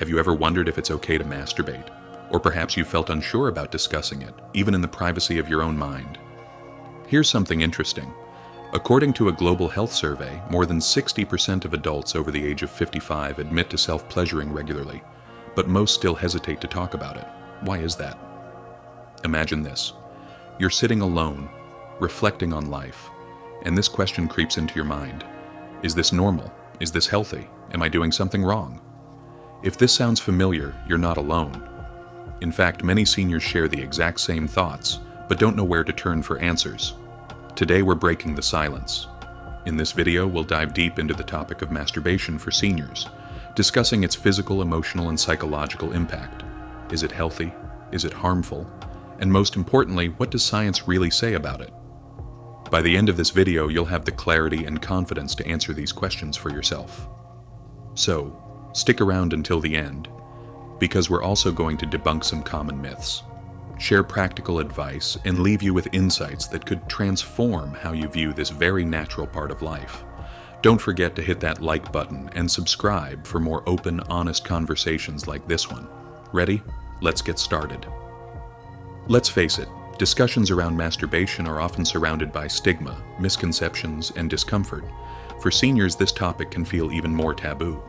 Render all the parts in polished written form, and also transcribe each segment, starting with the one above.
Have you ever wondered if it's okay to masturbate? Or perhaps you felt unsure about discussing it, even in the privacy of your own mind? Here's something interesting. According to a global health survey, more than 60% of adults over the age of 55 admit to self-pleasuring regularly, but most still hesitate to talk about it. Why is that? Imagine this. You're sitting alone, reflecting on life, and this question creeps into your mind. Is this normal? Is this healthy? Am I doing something wrong? If this sounds familiar, you're not alone. In fact, many seniors share the exact same thoughts, but don't know where to turn for answers. Today we're breaking the silence. In this video, we'll dive deep into the topic of masturbation for seniors, discussing its physical, emotional, and psychological impact. Is it healthy? Is it harmful? And most importantly, what does science really say about it? By the end of this video, you'll have the clarity and confidence to answer these questions for yourself. So, stick around until the end, because we're also going to debunk some common myths, share practical advice, and leave you with insights that could transform how you view this very natural part of life. Don't forget to hit that like button and subscribe for more open, honest conversations like this one. Ready? Let's get started. Let's face it, discussions around masturbation are often surrounded by stigma, misconceptions, and discomfort. For seniors, this topic can feel even more taboo.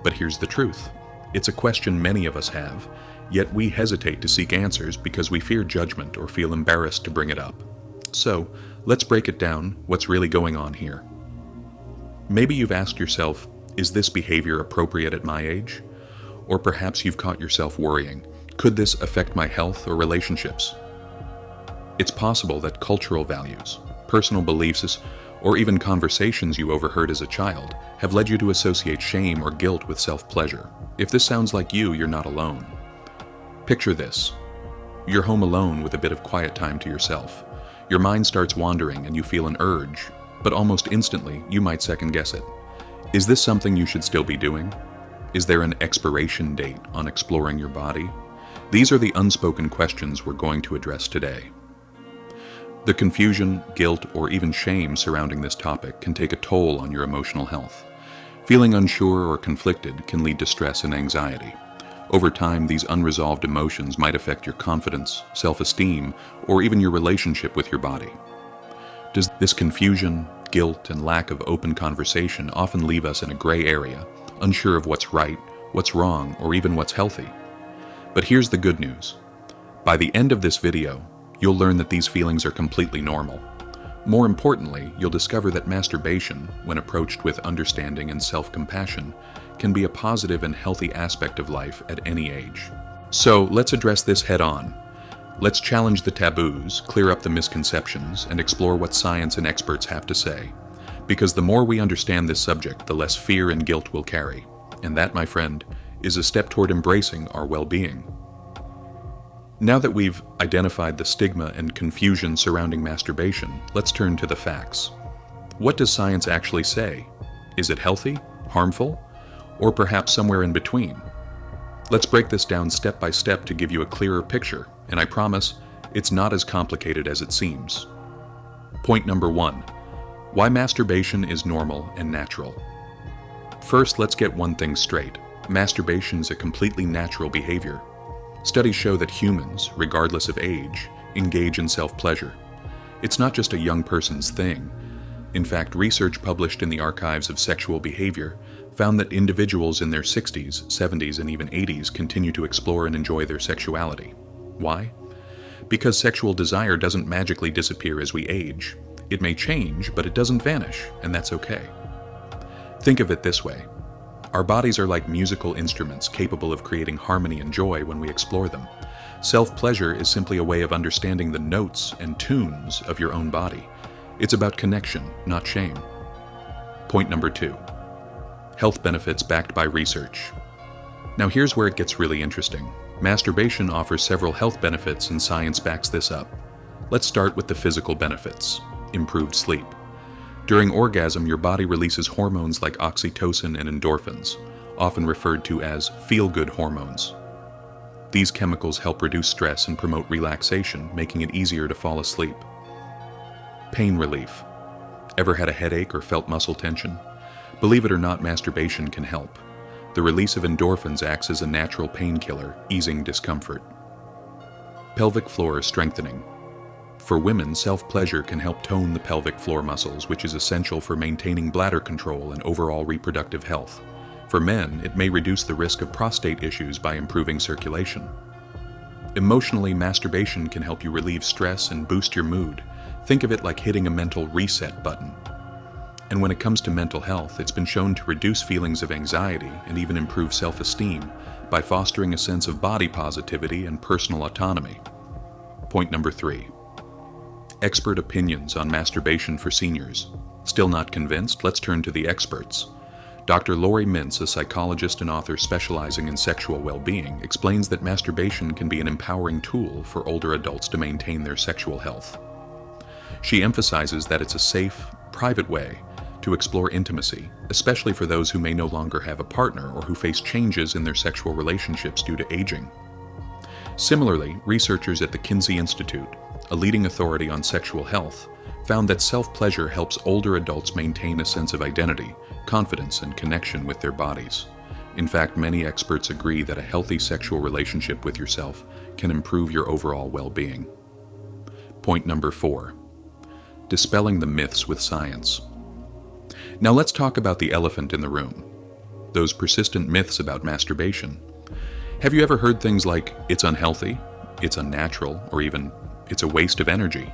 But here's the truth. It's a question many of us have, yet we hesitate to seek answers because we fear judgment or feel embarrassed to bring it up. So, let's break it down. What's really going on here? Maybe you've asked yourself, is this behavior appropriate at my age? Or perhaps you've caught yourself worrying, could this affect my health or relationships? It's possible that cultural values, personal beliefs, or even conversations you overheard as a child have led you to associate shame or guilt with self-pleasure. If this sounds like you, you're not alone. Picture this. You're home alone with a bit of quiet time to yourself. Your mind starts wandering and you feel an urge, but almost instantly you might second-guess it. Is this something you should still be doing? Is there an expiration date on exploring your body? These are the unspoken questions we're going to address today. The confusion, guilt, or even shame surrounding this topic can take a toll on your emotional health. Feeling unsure or conflicted can lead to stress and anxiety. Over time, these unresolved emotions might affect your confidence, self-esteem, or even your relationship with your body. Does this confusion, guilt, and lack of open conversation often leave us in a gray area, unsure of what's right, what's wrong, or even what's healthy? But here's the good news. By the end of this video, you'll learn that these feelings are completely normal. More importantly, you'll discover that masturbation, when approached with understanding and self-compassion, can be a positive and healthy aspect of life at any age. So let's address this head-on. Let's challenge the taboos, clear up the misconceptions, and explore what science and experts have to say. Because the more we understand this subject, the less fear and guilt we'll carry. And that, my friend, is a step toward embracing our well-being. Now that we've identified the stigma and confusion surrounding masturbation, let's turn to the facts. What does science actually say? Is it healthy, harmful, or perhaps somewhere in between? Let's break this down step by step to give you a clearer picture, and I promise it's not as complicated as it seems. Point number 1. Why masturbation is normal and natural. First, let's get one thing straight. Masturbation is a completely natural behavior. Studies show that humans, regardless of age, engage in self-pleasure. It's not just a young person's thing. In fact, research published in the Archives of Sexual Behavior found that individuals in their 60s, 70s, and even 80s continue to explore and enjoy their sexuality. Why? Because sexual desire doesn't magically disappear as we age. It may change, but it doesn't vanish, and that's okay. Think of it this way. Our bodies are like musical instruments capable of creating harmony and joy when we explore them. Self-pleasure is simply a way of understanding the notes and tunes of your own body. It's about connection, not shame. Point number 2. Health benefits backed by research. Now here's where it gets really interesting. Masturbation offers several health benefits and science backs this up. Let's start with the physical benefits. Improved sleep. During orgasm, your body releases hormones like oxytocin and endorphins, often referred to as feel-good hormones. These chemicals help reduce stress and promote relaxation, making it easier to fall asleep. Pain relief. Ever had a headache or felt muscle tension? Believe it or not, masturbation can help. The release of endorphins acts as a natural painkiller, easing discomfort. Pelvic floor strengthening. For women, self-pleasure can help tone the pelvic floor muscles, which is essential for maintaining bladder control and overall reproductive health. For men, it may reduce the risk of prostate issues by improving circulation. Emotionally, masturbation can help you relieve stress and boost your mood. Think of it like hitting a mental reset button. And when it comes to mental health, it's been shown to reduce feelings of anxiety and even improve self-esteem by fostering a sense of body positivity and personal autonomy. Point number 3. Expert opinions on masturbation for seniors. Still not convinced? Let's turn to the experts. Dr. Lori Mintz, a psychologist and author specializing in sexual well-being, explains that masturbation can be an empowering tool for older adults to maintain their sexual health. She emphasizes that it's a safe, private way to explore intimacy, especially for those who may no longer have a partner or who face changes in their sexual relationships due to aging. Similarly, researchers at the Kinsey Institute, a leading authority on sexual health, found that self-pleasure helps older adults maintain a sense of identity, confidence, and connection with their bodies. In fact, many experts agree that a healthy sexual relationship with yourself can improve your overall well-being. Point number 4. Dispelling the myths with science. Now let's talk about the elephant in the room. Those persistent myths about masturbation. Have you ever heard things like, it's unhealthy, it's unnatural, or even, it's a waste of energy?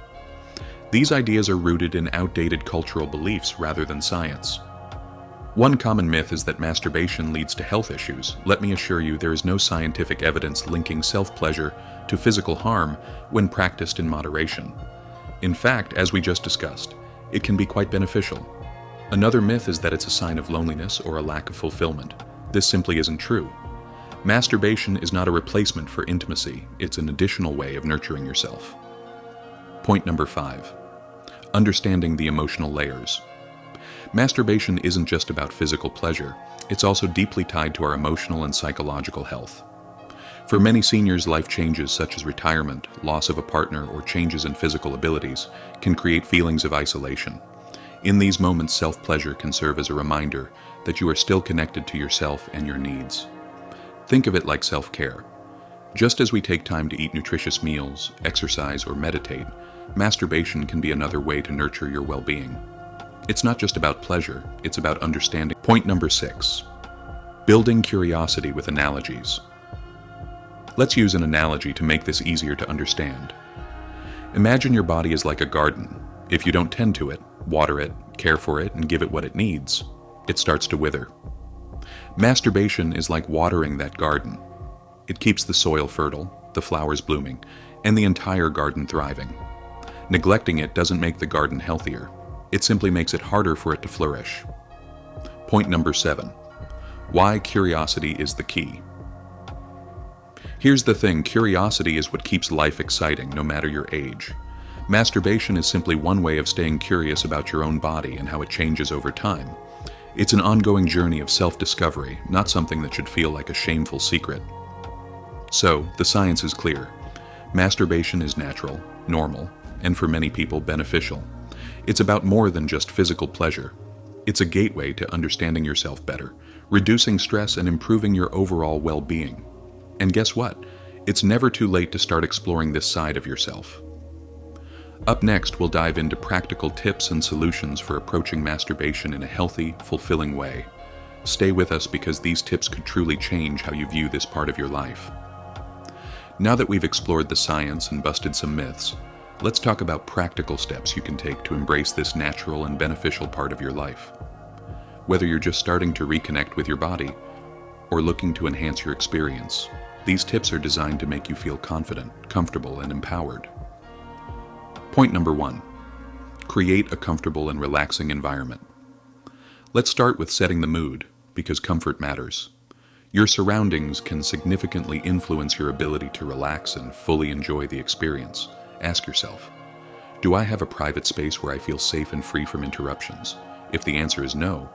These ideas are rooted in outdated cultural beliefs rather than science. One common myth is that masturbation leads to health issues. Let me assure you, there is no scientific evidence linking self-pleasure to physical harm when practiced in moderation. In fact, as we just discussed, it can be quite beneficial. Another myth is that it's a sign of loneliness or a lack of fulfillment. This simply isn't true. Masturbation is not a replacement for intimacy, it's an additional way of nurturing yourself. Point number 5. Understanding the emotional layers. Masturbation isn't just about physical pleasure, it's also deeply tied to our emotional and psychological health. For many seniors, life changes such as retirement, loss of a partner, or changes in physical abilities can create feelings of isolation. In these moments, self-pleasure can serve as a reminder that you are still connected to yourself and your needs. Think of it like self-care. Just as we take time to eat nutritious meals, exercise, or meditate, masturbation can be another way to nurture your well-being. It's not just about pleasure, it's about understanding. Point number 6. Building curiosity with analogies. Let's use an analogy to make this easier to understand. Imagine your body is like a garden. If you don't tend to it, water it, care for it, and give it what it needs, it starts to wither. Masturbation is like watering that garden. It keeps the soil fertile, the flowers blooming, and the entire garden thriving. Neglecting it doesn't make the garden healthier. It simply makes it harder for it to flourish. Point number 7. Why curiosity is the key. Here's the thing, curiosity is what keeps life exciting, no matter your age. Masturbation is simply one way of staying curious about your own body and how it changes over time. It's an ongoing journey of self-discovery, not something that should feel like a shameful secret. So, the science is clear. Masturbation is natural, normal, and for many people beneficial. It's about more than just physical pleasure. It's a gateway to understanding yourself better, reducing stress, and improving your overall well-being. And guess what? It's never too late to start exploring this side of yourself. Up next, we'll dive into practical tips and solutions for approaching masturbation in a healthy, fulfilling way. Stay with us because these tips could truly change how you view this part of your life. Now that we've explored the science and busted some myths, let's talk about practical steps you can take to embrace this natural and beneficial part of your life. Whether you're just starting to reconnect with your body or looking to enhance your experience, these tips are designed to make you feel confident, comfortable, and empowered. Point number 1. Create a comfortable and relaxing environment. Let's start with setting the mood, because comfort matters. Your surroundings can significantly influence your ability to relax and fully enjoy the experience. Ask yourself, do I have a private space where I feel safe and free from interruptions? If the answer is no,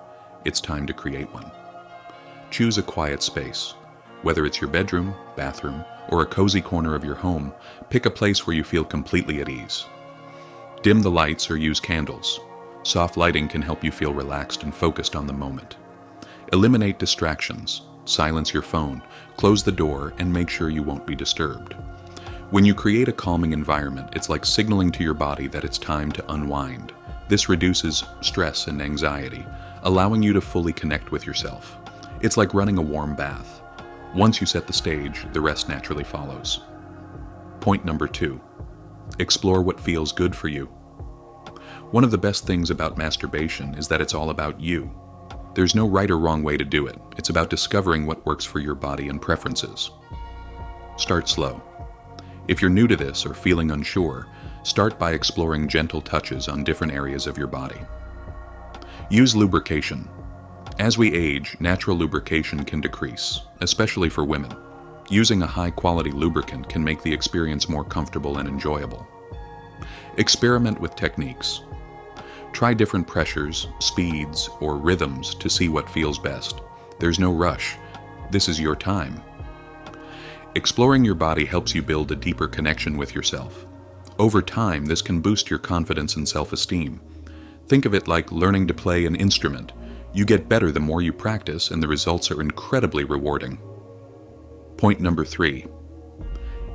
it's time to create one. Choose a quiet space. Whether it's your bedroom, bathroom, or a cozy corner of your home, pick a place where you feel completely at ease. Dim the lights or use candles. Soft lighting can help you feel relaxed and focused on the moment. Eliminate distractions. silence your phone, close the door, and make sure you won't be disturbed. When you create a calming environment, it's like signaling to your body that it's time to unwind. This reduces stress and anxiety, allowing you to fully connect with yourself. It's like running a warm bath. Once you set the stage, the rest naturally follows. Point number 2. Explore what feels good for you. One of the best things about masturbation is that it's all about you. There's no right or wrong way to do it. It's about discovering what works for your body and preferences. Start slow. If you're new to this or feeling unsure, start by exploring gentle touches on different areas of your body. Use lubrication. As we age, natural lubrication can decrease, especially for women. Using a high-quality lubricant can make the experience more comfortable and enjoyable. Experiment with techniques. Try different pressures, speeds, or rhythms to see what feels best. There's no rush. This is your time. Exploring your body helps you build a deeper connection with yourself. Over time, this can boost your confidence and self-esteem. Think of it like learning to play an instrument. You get better the more you practice, and the results are incredibly rewarding. Point number 3.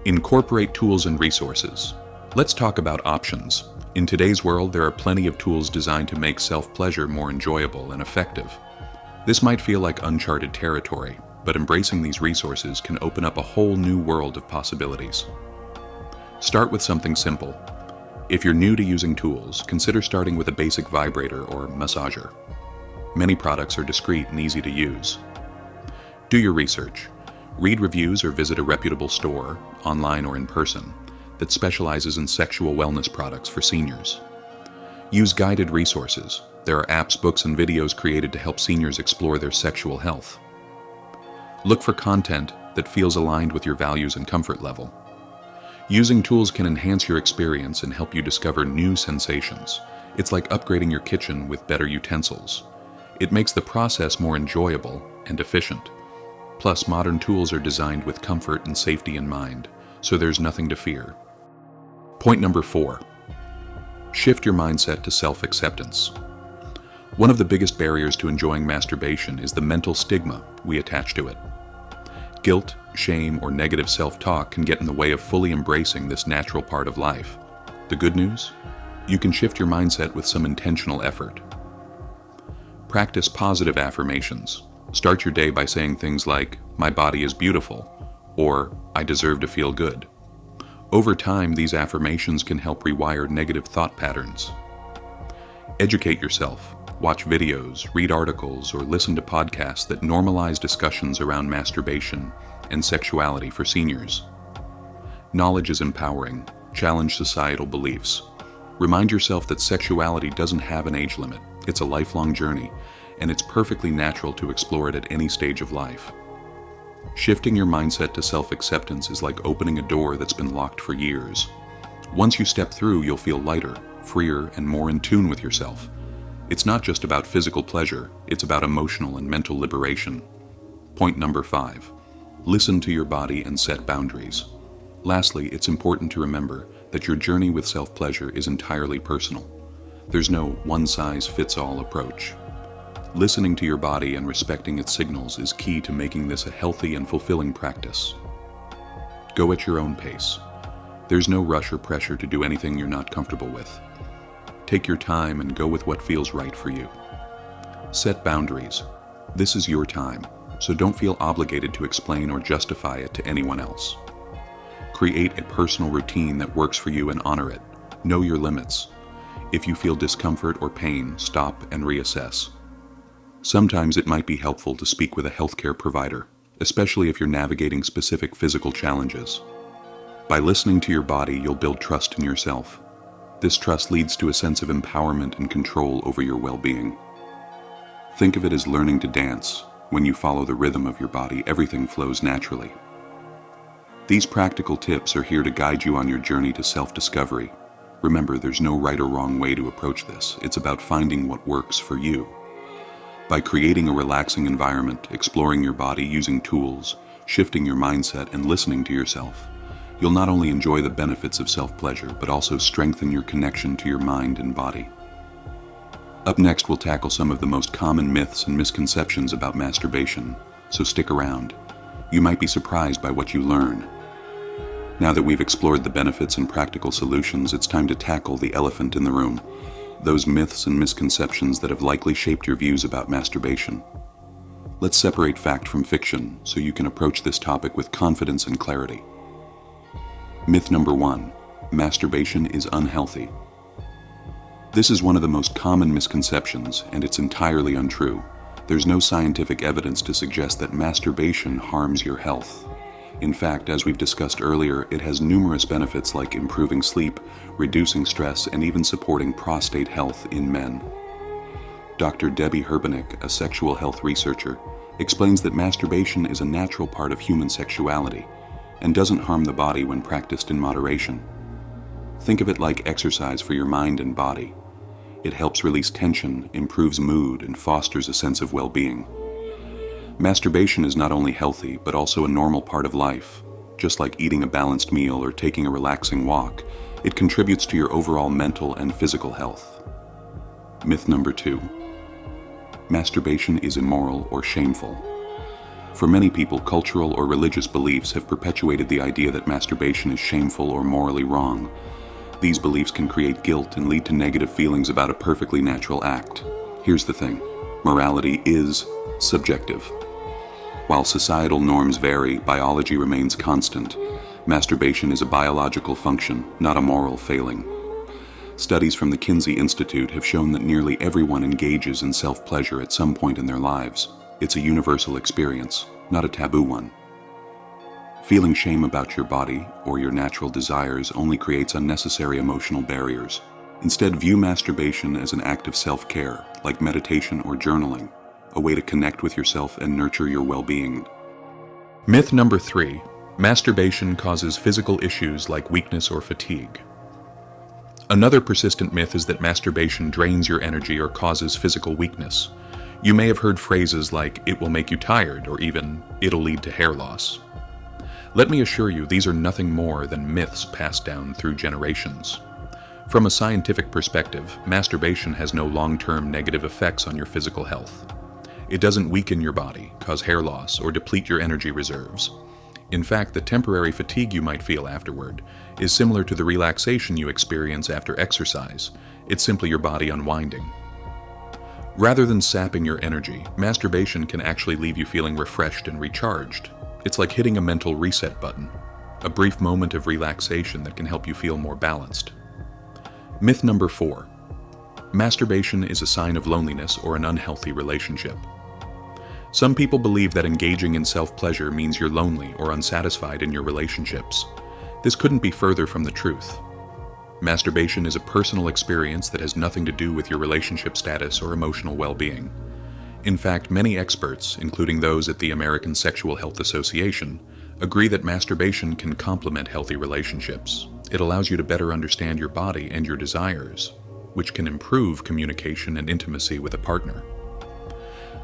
Incorporate tools and resources. Let's talk about options. In today's world, there are plenty of tools designed to make self-pleasure more enjoyable and effective. This might feel like uncharted territory, but embracing these resources can open up a whole new world of possibilities. Start with something simple. If you're new to using tools, consider starting with a basic vibrator or massager. Many products are discreet and easy to use. Do your research. Read reviews or visit a reputable store, online or in person, that specializes in sexual wellness products for seniors. Use guided resources. There are apps, books, and videos created to help seniors explore their sexual health. Look for content that feels aligned with your values and comfort level. Using tools can enhance your experience and help you discover new sensations. It's like upgrading your kitchen with better utensils. It makes the process more enjoyable and efficient. Plus, modern tools are designed with comfort and safety in mind, so there's nothing to fear. Point number 4. Shift your mindset to self-acceptance. One of the biggest barriers to enjoying masturbation is the mental stigma we attach to it. Guilt, shame, or negative self-talk can get in the way of fully embracing this natural part of life. The good news? You can shift your mindset with some intentional effort. Practice positive affirmations. Start your day by saying things like, "My body is beautiful," or "I deserve to feel good." Over time, these affirmations can help rewire negative thought patterns. Educate yourself. Watch videos, read articles, or listen to podcasts that normalize discussions around masturbation and sexuality for seniors. Knowledge is empowering. Challenge societal beliefs. Remind yourself that sexuality doesn't have an age limit. It's a lifelong journey, and it's perfectly natural to explore it at any stage of life. Shifting your mindset to self-acceptance is like opening a door that's been locked for years. Once you step through, you'll feel lighter, freer, and more in tune with yourself. It's not just about physical pleasure, it's about emotional and mental liberation. Point number 5. Listen to your body and set boundaries. Lastly, it's important to remember that your journey with self-pleasure is entirely personal. There's no one-size-fits-all approach. Listening to your body and respecting its signals is key to making this a healthy and fulfilling practice. Go at your own pace. There's no rush or pressure to do anything you're not comfortable with. Take your time and go with what feels right for you. Set boundaries. This is your time, so don't feel obligated to explain or justify it to anyone else. Create a personal routine that works for you and honor it. Know your limits. If you feel discomfort or pain, stop and reassess. Sometimes it might be helpful to speak with a healthcare provider, especially if you're navigating specific physical challenges. By listening to your body, you'll build trust in yourself. This trust leads to a sense of empowerment and control over your well-being. Think of it as learning to dance. When you follow the rhythm of your body, everything flows naturally. These practical tips are here to guide you on your journey to self-discovery. Remember, there's no right or wrong way to approach this. It's about finding what works for you. By creating a relaxing environment, exploring your body using tools, shifting your mindset, and listening to yourself, you'll not only enjoy the benefits of self-pleasure, but also strengthen your connection to your mind and body. Up next, we'll tackle some of the most common myths and misconceptions about masturbation. so stick around. You might be surprised by what you learn. Now that we've explored the benefits and practical solutions, it's time to tackle the elephant in the room, those myths and misconceptions that have likely shaped your views about masturbation. Let's separate fact from fiction so you can approach this topic with confidence and clarity. Myth number 1, masturbation is unhealthy. This is one of the most common misconceptions, and it's entirely untrue. There's no scientific evidence to suggest that masturbation harms your health. In fact, as we've discussed earlier, it has numerous benefits like improving sleep, reducing stress, and even supporting prostate health in men. Dr. Debbie Herbenek, a sexual health researcher, explains that masturbation is a natural part of human sexuality and doesn't harm the body when practiced in moderation. Think of it like exercise for your mind and body. It helps release tension, improves mood, and fosters a sense of well-being. Masturbation is not only healthy, but also a normal part of life. Just like eating a balanced meal or taking a relaxing walk, it contributes to your overall mental and physical health. Myth number 2. Masturbation is immoral or shameful. For many people, cultural or religious beliefs have perpetuated the idea that masturbation is shameful or morally wrong. These beliefs can create guilt and lead to negative feelings about a perfectly natural act. Here's the thing: morality is subjective. While societal norms vary, biology remains constant. Masturbation is a biological function, not a moral failing. Studies from the Kinsey Institute have shown that nearly everyone engages in self-pleasure at some point in their lives. It's a universal experience, not a taboo one. Feeling shame about your body or your natural desires only creates unnecessary emotional barriers. Instead, view masturbation as an act of self-care, like meditation or journaling, a way to connect with yourself and nurture your well-being. Myth number 3. Masturbation causes physical issues like weakness or fatigue. Another persistent myth is that masturbation drains your energy or causes physical weakness. You may have heard phrases like, "it will make you tired," or even, "it'll lead to hair loss." Let me assure you, these are nothing more than myths passed down through generations. From a scientific perspective, masturbation has no long-term negative effects on your physical health. It doesn't weaken your body, cause hair loss, or deplete your energy reserves. In fact, the temporary fatigue you might feel afterward is similar to the relaxation you experience after exercise. It's simply your body unwinding. Rather than sapping your energy, masturbation can actually leave you feeling refreshed and recharged. It's like hitting a mental reset button, a brief moment of relaxation that can help you feel more balanced. Myth number 4. Masturbation is a sign of loneliness or an unhealthy relationship. Some people believe that engaging in self-pleasure means you're lonely or unsatisfied in your relationships. This couldn't be further from the truth. Masturbation is a personal experience that has nothing to do with your relationship status or emotional well-being. In fact, many experts, including those at the American Sexual Health Association, agree that masturbation can complement healthy relationships. It allows you to better understand your body and your desires, which can improve communication and intimacy with a partner.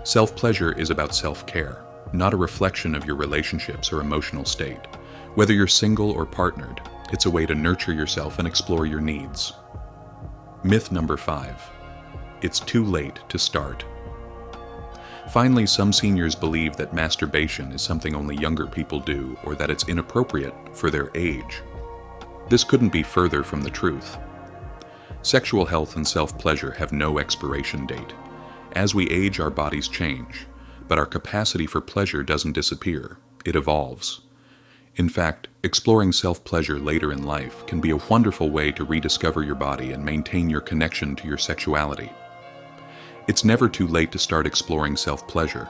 Self-pleasure is about self-care, not a reflection of your relationships or emotional state. Whether you're single or partnered, it's a way to nurture yourself and explore your needs. Myth number 5. It's too late to start. Finally, some seniors believe that masturbation is something only younger people do, or that it's inappropriate for their age. This couldn't be further from the truth. Sexual health and self-pleasure have no expiration date. As we age, our bodies change, but our capacity for pleasure doesn't disappear, it evolves. In fact, exploring self-pleasure later in life can be a wonderful way to rediscover your body and maintain your connection to your sexuality. It's never too late to start exploring self-pleasure.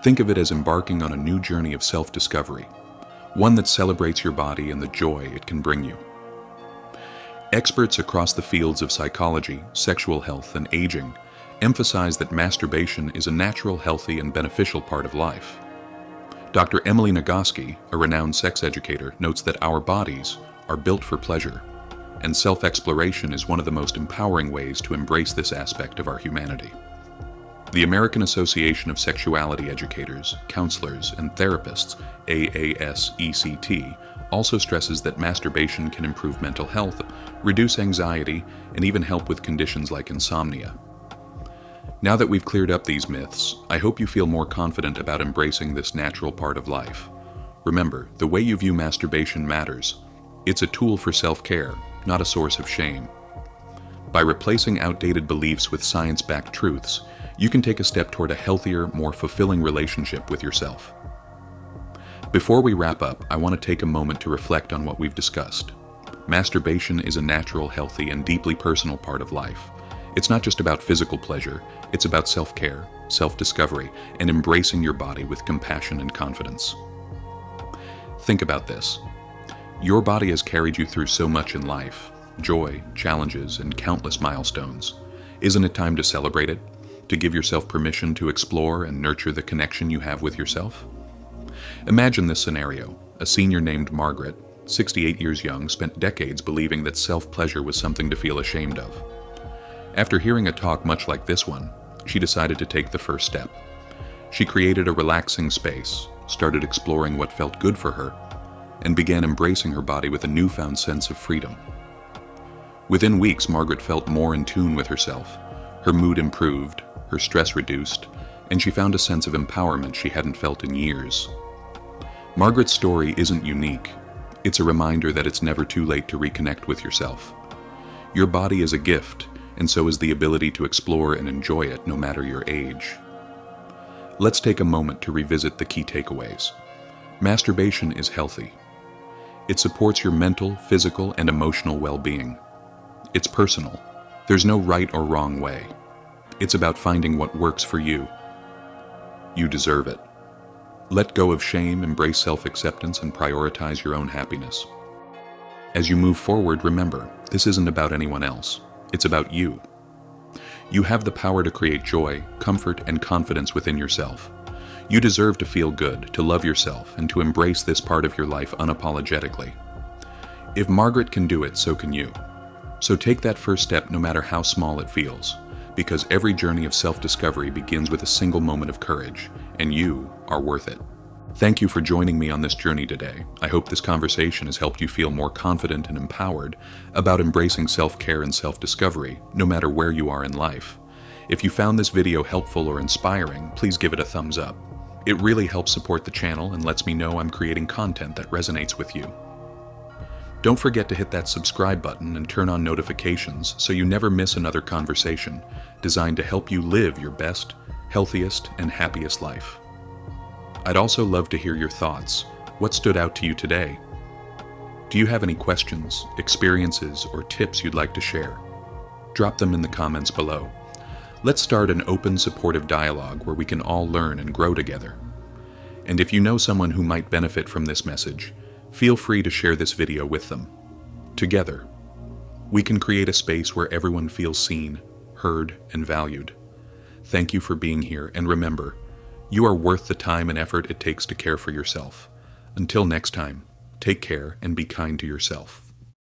Think of it as embarking on a new journey of self-discovery, one that celebrates your body and the joy it can bring you. Experts across the fields of psychology, sexual health, and aging emphasize that masturbation is a natural, healthy, and beneficial part of life. Dr. Emily Nagoski, a renowned sex educator, notes that our bodies are built for pleasure, and self-exploration is one of the most empowering ways to embrace this aspect of our humanity. The American Association of Sexuality Educators, Counselors, and Therapists, AASECT, also stresses that masturbation can improve mental health, reduce anxiety, and even help with conditions like insomnia. Now that we've cleared up these myths, I hope you feel more confident about embracing this natural part of life. Remember, the way you view masturbation matters. It's a tool for self-care, not a source of shame. By replacing outdated beliefs with science-backed truths, you can take a step toward a healthier, more fulfilling relationship with yourself. Before we wrap up, I want to take a moment to reflect on what we've discussed. Masturbation is a natural, healthy, and deeply personal part of life. It's not just about physical pleasure, it's about self-care, self-discovery, and embracing your body with compassion and confidence. Think about this. Your body has carried you through so much in life, joy, challenges, and countless milestones. Isn't it time to celebrate it? To give yourself permission to explore and nurture the connection you have with yourself? Imagine this scenario. A senior named Margaret, 68 years young, spent decades believing that self-pleasure was something to feel ashamed of. After hearing a talk much like this one, she decided to take the first step. She created a relaxing space, started exploring what felt good for her, and began embracing her body with a newfound sense of freedom. Within weeks, Margaret felt more in tune with herself. Her mood improved, her stress reduced, and she found a sense of empowerment she hadn't felt in years. Margaret's story isn't unique. It's a reminder that it's never too late to reconnect with yourself. Your body is a gift, and so is the ability to explore and enjoy it no matter your age. Let's take a moment to revisit the key takeaways. Masturbation is healthy. It supports your mental, physical, and emotional well-being. It's personal. There's no right or wrong way. It's about finding what works for you. You deserve it. Let go of shame, embrace self-acceptance, and prioritize your own happiness. As you move forward, remember, this isn't about anyone else. It's about you. You have the power to create joy, comfort, and confidence within yourself. You deserve to feel good, to love yourself, and to embrace this part of your life unapologetically. If Margaret can do it, so can you. So take that first step no matter how small it feels, because every journey of self-discovery begins with a single moment of courage, and you are worth it. Thank you for joining me on this journey today. I hope this conversation has helped you feel more confident and empowered about embracing self-care and self-discovery, no matter where you are in life. If you found this video helpful or inspiring, please give it a thumbs up. It really helps support the channel and lets me know I'm creating content that resonates with you. Don't forget to hit that subscribe button and turn on notifications so you never miss another conversation designed to help you live your best, healthiest, and happiest life. I'd also love to hear your thoughts. What stood out to you today? Do you have any questions, experiences, or tips you'd like to share? Drop them in the comments below. Let's start an open, supportive dialogue where we can all learn and grow together. And if you know someone who might benefit from this message, feel free to share this video with them. Together, we can create a space where everyone feels seen, heard, and valued. Thank you for being here, and remember, you are worth the time and effort it takes to care for yourself. Until next time, take care and be kind to yourself.